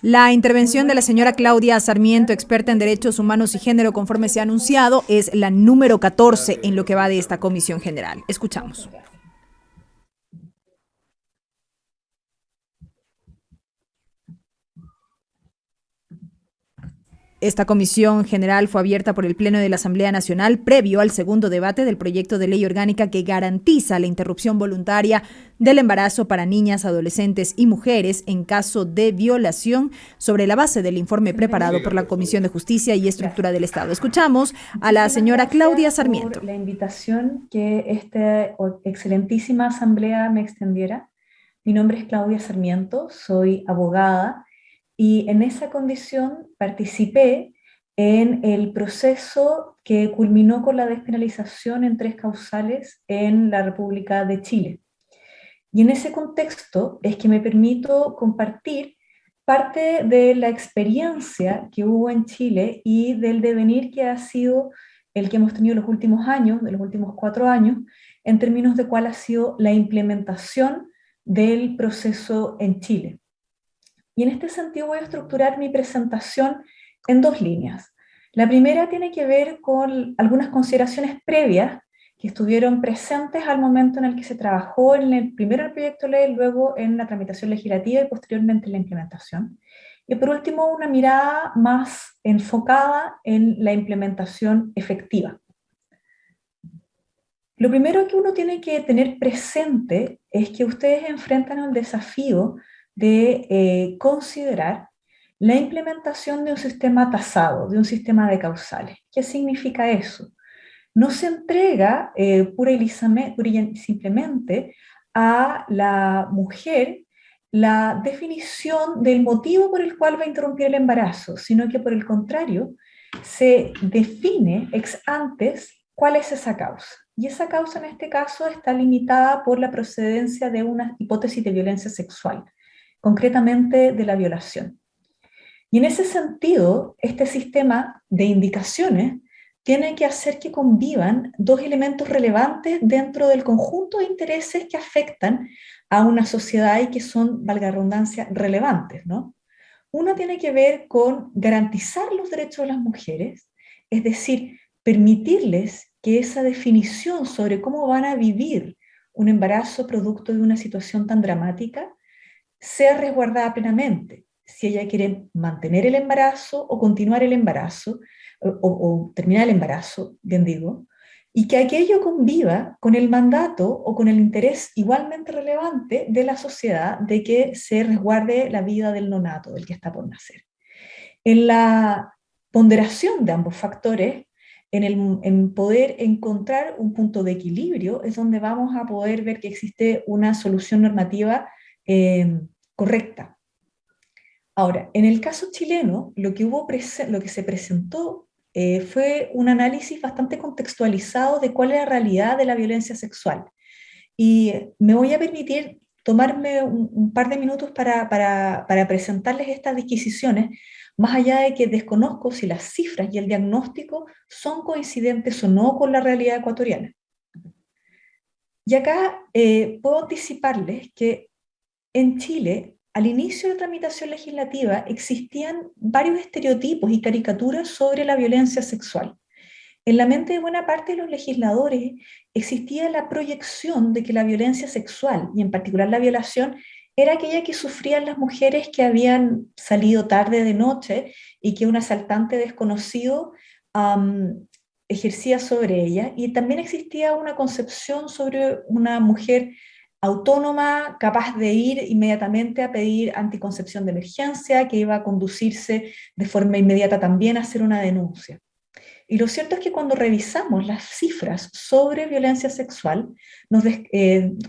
La intervención de la señora Claudia Sarmiento, experta en derechos humanos y género, conforme se ha anunciado, es la número 14 en lo que va de esta comisión general. Escuchamos. Esta comisión general fue abierta por el Pleno de la Asamblea Nacional previo al segundo debate del proyecto de ley orgánica que garantiza la interrupción voluntaria del embarazo para niñas, adolescentes y mujeres en caso de violación, sobre la base del informe preparado por la Comisión de Justicia y Estructura del Estado. Escuchamos a la señora Claudia Sarmiento. Por la invitación que esta excelentísima asamblea me extendiera. Mi nombre es Claudia Sarmiento, soy abogada y en esa condición participé en el proceso que culminó con la despenalización en 3 causales en la República de Chile. Y en ese contexto es que me permito compartir parte de la experiencia que hubo en Chile y del devenir que ha sido el que hemos tenido los últimos años, de los últimos 4 años, en términos de cuál ha sido la implementación del proceso en Chile. Y en este sentido voy a estructurar mi presentación en 2 líneas. La primera tiene que ver con algunas consideraciones previas que estuvieron presentes al momento en el que se trabajó primero en el proyecto de ley, luego en la tramitación legislativa y posteriormente en la implementación. Y por último, una mirada más enfocada en la implementación efectiva. Lo primero que uno tiene que tener presente es que ustedes enfrentan el desafío de considerar la implementación de un sistema tasado, de un sistema de causales. ¿Qué significa eso? No se entrega pura y simplemente a la mujer la definición del motivo por el cual va a interrumpir el embarazo, sino que por el contrario, se define ex antes cuál es esa causa. Y esa causa en este caso está limitada por la procedencia de una hipótesis de violencia sexual, concretamente de la violación. Y en ese sentido, este sistema de indicaciones tiene que hacer que convivan 2 elementos relevantes dentro del conjunto de intereses que afectan a una sociedad y que son, valga la redundancia, relevantes, ¿no? Uno tiene que ver con garantizar los derechos de las mujeres, es decir, permitirles que esa definición sobre cómo van a vivir un embarazo producto de una situación tan dramática sea resguardada plenamente. Si ella quiere mantener el embarazo o continuar el embarazo, o terminar el embarazo, bien digo, y que aquello conviva con el mandato o con el interés igualmente relevante de la sociedad de que se resguarde la vida del nonato, del que está por nacer. En la ponderación de ambos factores, en poder encontrar un punto de equilibrio, es donde vamos a poder ver que existe una solución normativa correcta. Ahora, en el caso chileno, lo que se presentó fue un análisis bastante contextualizado de cuál es la realidad de la violencia sexual. Y me voy a permitir tomarme un par de minutos para presentarles estas disquisiciones, más allá de que desconozco si las cifras y el diagnóstico son coincidentes o no con la realidad ecuatoriana. Y acá puedo anticiparles que en Chile, al inicio de la tramitación legislativa, existían varios estereotipos y caricaturas sobre la violencia sexual. En la mente de buena parte de los legisladores existía la proyección de que la violencia sexual, y en particular la violación, era aquella que sufrían las mujeres que habían salido tarde de noche y que un asaltante desconocido ejercía sobre ella. Y también existía una concepción sobre una mujer autónoma, capaz de ir inmediatamente a pedir anticoncepción de emergencia, que iba a conducirse de forma inmediata también a hacer una denuncia. Y lo cierto es que cuando revisamos las cifras sobre violencia sexual,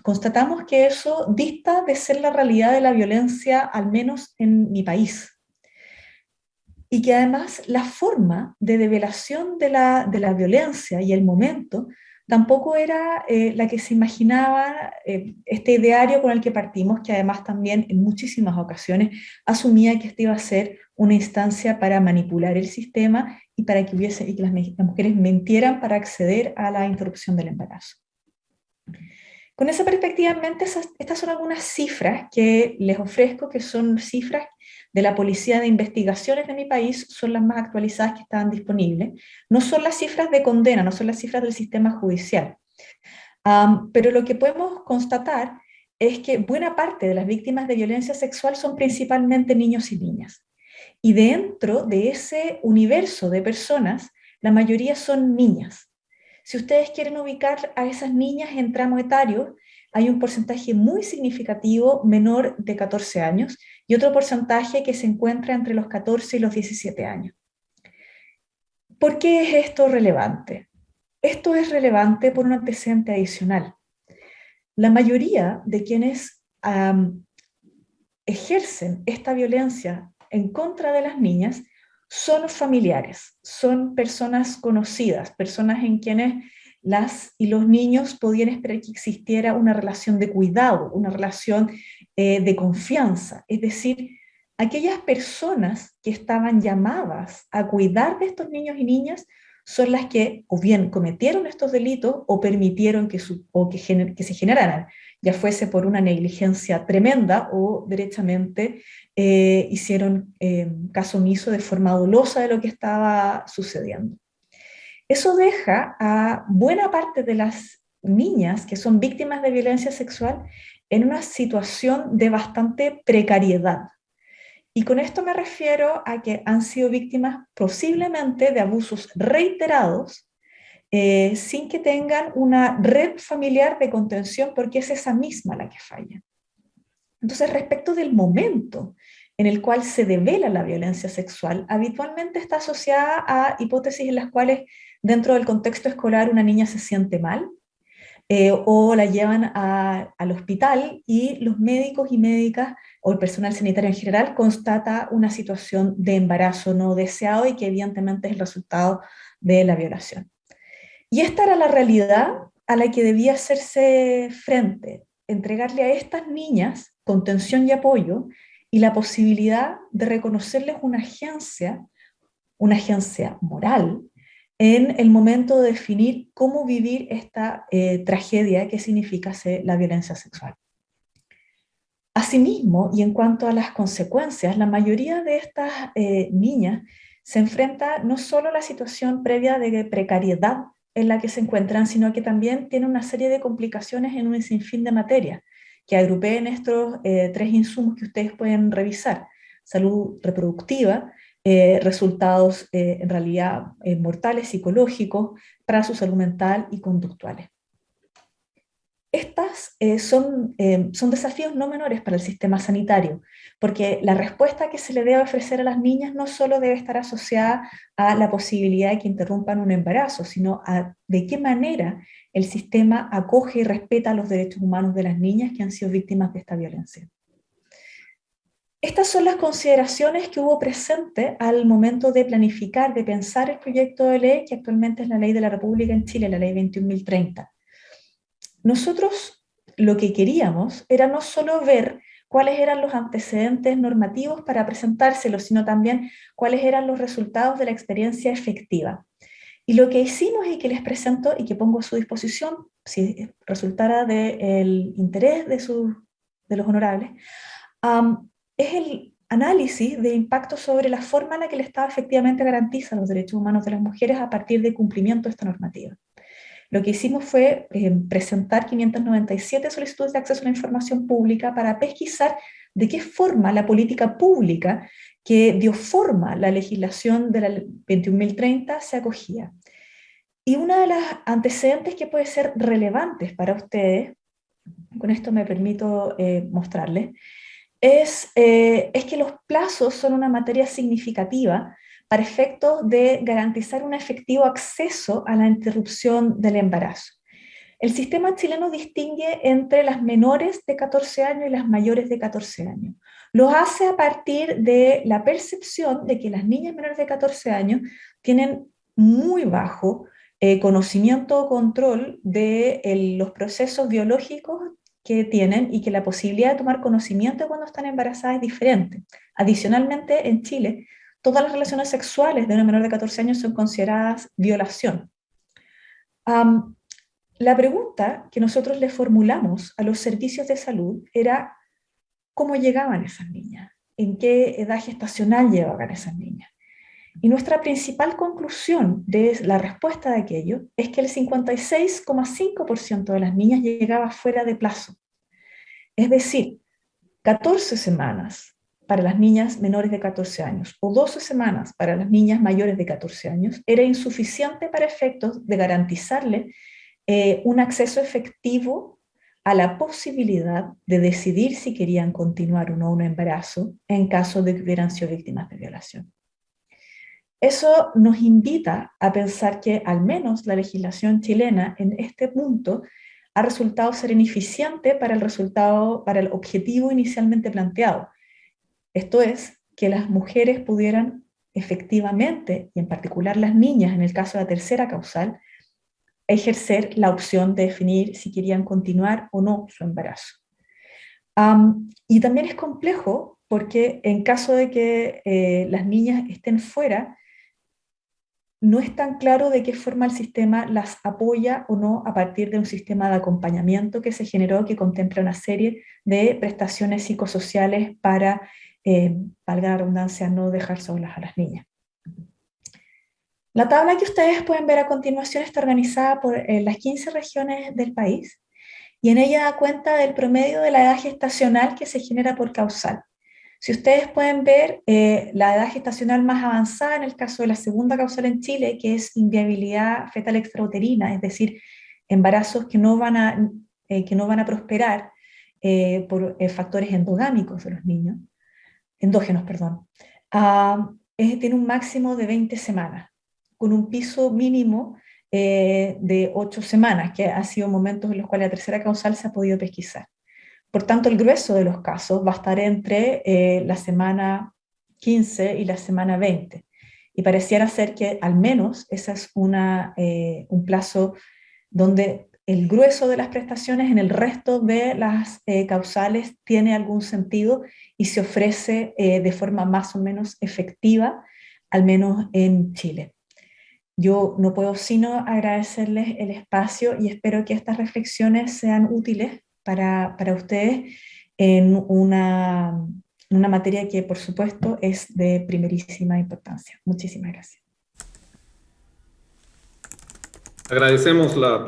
constatamos que eso dista de ser la realidad de la violencia, al menos en mi país. Y que además la forma de develación de la violencia y el momento tampoco era la que se imaginaba este ideario con el que partimos, que además también en muchísimas ocasiones asumía que esta iba a ser una instancia para manipular el sistema y para que las mujeres mintieran para acceder a la interrupción del embarazo. Con esa perspectiva en mente, estas son algunas cifras que les ofrezco, que son cifras de la Policía de Investigaciones de mi país son las más actualizadas que estaban disponibles. No son las cifras de condena, no son las cifras del sistema judicial. Pero lo que podemos constatar es que buena parte de las víctimas de violencia sexual son principalmente niños y niñas. Y dentro de ese universo de personas, la mayoría son niñas. Si ustedes quieren ubicar a esas niñas en tramo etario, hay un porcentaje muy significativo menor de 14 años y otro porcentaje que se encuentra entre los 14 y los 17 años. ¿Por qué es esto relevante? Esto es relevante por un antecedente adicional. La mayoría de quienes ejercen esta violencia en contra de las niñas son familiares, son personas conocidas, personas en quienes las y los niños podían esperar que existiera una relación de cuidado, una relación de confianza. Es decir, aquellas personas que estaban llamadas a cuidar de estos niños y niñas son las que o bien cometieron estos delitos o permitieron que se generaran, ya fuese por una negligencia tremenda o derechamente hicieron caso omiso de forma dolosa de lo que estaba sucediendo. Eso deja a buena parte de las niñas que son víctimas de violencia sexual en una situación de bastante precariedad. Y con esto me refiero a que han sido víctimas posiblemente de abusos reiterados sin que tengan una red familiar de contención porque es esa misma la que falla. Entonces, respecto del momento en el cual se devela la violencia sexual, habitualmente está asociada a hipótesis en las cuales dentro del contexto escolar una niña se siente mal, o la llevan al hospital y los médicos y médicas o el personal sanitario en general constata una situación de embarazo no deseado y que evidentemente es el resultado de la violación. Y esta era la realidad a la que debía hacerse frente, entregarle a estas niñas contención y apoyo y la posibilidad de reconocerles una agencia moral, en el momento de definir cómo vivir esta tragedia que significa la violencia sexual. Asimismo, y en cuanto a las consecuencias, la mayoría de estas niñas se enfrenta no solo a la situación previa de precariedad en la que se encuentran, sino que también tiene una serie de complicaciones en un sinfín de materias, que agrupé en estos tres insumos que ustedes pueden revisar: salud reproductiva, resultados en realidad mortales, psicológicos, para su salud mental y conductuales. Estas son desafíos no menores para el sistema sanitario, porque la respuesta que se le debe ofrecer a las niñas no solo debe estar asociada a la posibilidad de que interrumpan un embarazo, sino a de qué manera el sistema acoge y respeta los derechos humanos de las niñas que han sido víctimas de esta violencia. Estas son las consideraciones que hubo presente al momento de planificar, de pensar el proyecto de ley que actualmente es la Ley de la República en Chile, la Ley 21.030. Nosotros lo que queríamos era no solo ver cuáles eran los antecedentes normativos para presentárselos, sino también cuáles eran los resultados de la experiencia efectiva. Y lo que hicimos y que les presento y que pongo a su disposición, si resultara del interés de los honorables, es el análisis de impacto sobre la forma en la que el Estado efectivamente garantiza los derechos humanos de las mujeres a partir del cumplimiento de esta normativa. Lo que hicimos fue presentar 597 solicitudes de acceso a la información pública para pesquisar de qué forma la política pública que dio forma a la legislación de la 21.030 se acogía. Y una de las antecedentes que puede ser relevantes para ustedes, con esto me permito mostrarles, es que los plazos son una materia significativa para efectos de garantizar un efectivo acceso a la interrupción del embarazo. El sistema chileno distingue entre las menores de 14 años y las mayores de 14 años. Los hace a partir de la percepción de que las niñas menores de 14 años tienen muy bajo conocimiento o control de los procesos biológicos que tienen y que la posibilidad de tomar conocimiento cuando están embarazadas es diferente. Adicionalmente, en Chile, todas las relaciones sexuales de una menor de 14 años son consideradas violación. La pregunta que nosotros le formulamos a los servicios de salud era cómo llegaban esas niñas. en qué edad gestacional llevaban esas niñas. Y nuestra principal conclusión de la respuesta de aquello es que el 56,5% de las niñas llegaba fuera de plazo. Es decir, 14 semanas para las niñas menores de 14 años o 12 semanas para las niñas mayores de 14 años era insuficiente para efectos de garantizarle un acceso efectivo a la posibilidad de decidir si querían continuar o no un embarazo en caso de que hubieran sido víctimas de violación. Eso nos invita a pensar que al menos la legislación chilena en este punto ha resultado ser ineficiente para el objetivo inicialmente planteado. Esto es, que las mujeres pudieran efectivamente, y en particular las niñas en el caso de la tercera causal, ejercer la opción de definir si querían continuar o no su embarazo. Y también es complejo porque en caso de que las niñas estén fuera, no es tan claro de qué forma el sistema las apoya o no a partir de un sistema de acompañamiento que se generó, que contempla una serie de prestaciones psicosociales para, valga la redundancia, no dejar solas a las niñas. La tabla que ustedes pueden ver a continuación está organizada por las 15 regiones del país y en ella da cuenta del promedio de la edad gestacional que se genera por causal. Si ustedes pueden ver, la edad gestacional más avanzada en el caso de la segunda causal en Chile, que es inviabilidad fetal extrauterina, es decir, embarazos que no van a prosperar por factores endogámicos de los niños, endógenos, perdón, tiene un máximo de 20 semanas, con un piso mínimo de 8 semanas, que ha sido momentos en los cuales la tercera causal se ha podido pesquisar. Por tanto, el grueso de los casos va a estar entre la semana 15 y la semana 20. Y pareciera ser que al menos ese es un plazo donde el grueso de las prestaciones en el resto de las causales tiene algún sentido y se ofrece de forma más o menos efectiva, al menos en Chile. Yo no puedo sino agradecerles el espacio y espero que estas reflexiones sean útiles para ustedes en una materia que, por supuesto, es de primerísima importancia. Muchísimas gracias. Agradecemos la